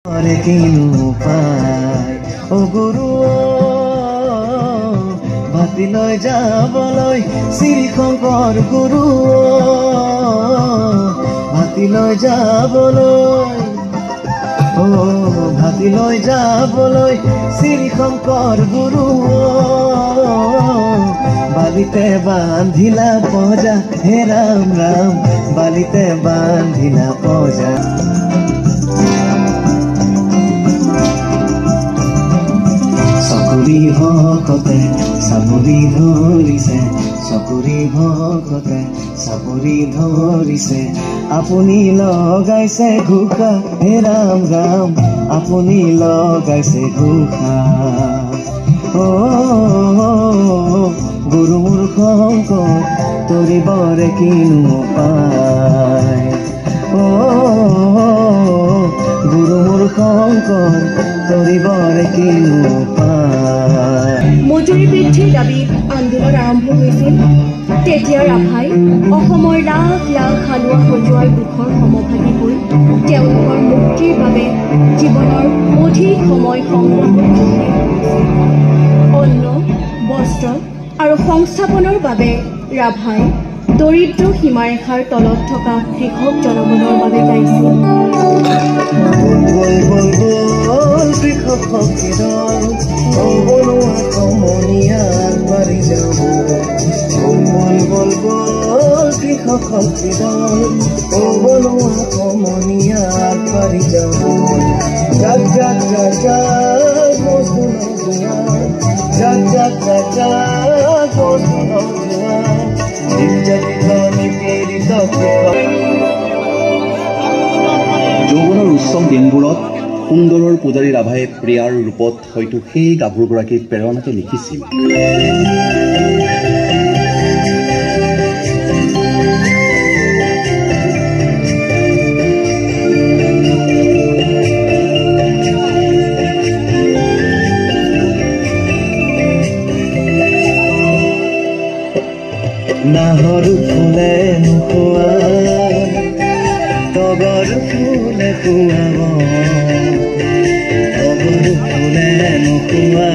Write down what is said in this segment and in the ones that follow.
কিনো পায় ও গুৰু ভাতিলৈ যাবলৈ শ্ৰী শংকৰ গুৰু ভাতিলৈ যাবলৈ ভাতিলৈ যাবলৈ শ্ৰী শংকৰ গুৰু বালিতে বান্ধিলা পজা হে ৰাম ৰাম বালিতে বান্ধিলা পজা চকুৰি ভকতে চাপৰি ধৰিছে চকুৰি ভকতে চাপৰি ধৰিছে আপুনি লগাইছে ঘোষা হে ৰাম ৰাম আপুনি লগাইছে ঘোষা গুৰু মোৰ শংকৰ তৰিবৰে কিনো পায় গুৰু মোৰ শংকৰ তৰিবৰে কিনো পায় মজুৰি বৃদ্ধিৰ দাবীত আন্দোলন আৰম্ভ হৈছিল তেতিয়া ৰাভাই অসমৰ লাখ লাখ হালোৱা সজোৱাৰ দুখৰ সমভাগী হৈ তেওঁলোকৰ মুক্তিৰ বাবে জীৱনৰ অধিক সময় সংগ্ৰাম অন্ন বস্ত্ৰ আৰু সংস্থাপনৰ বাবে ৰাভাই দৰিদ্ৰ সীমাৰেখাৰ তলত থকা কৃষক জনগণৰ বাবে গাইছিল যৌৱনৰ উৎসৱ দিনবোৰত সুন্দৰৰ পূজাৰী ৰাভাই প্ৰিয়াৰ ৰূপত হয়তো সেই গাভৰুগৰাকীৰ প্ৰেৰণাতে লিখিছিল নাহৰ ফুলে নোখোৱা তগৰ ফুলে খুৱাব তগৰ ফুলে নোখোৱা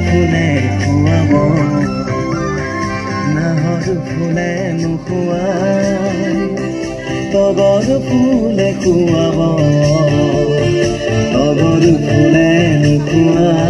ফুলে খুৱাব নাহৰ ফুলে নোখোৱা তগৰ ফুলে খুৱাব তগৰ ফুলে নোখোৱা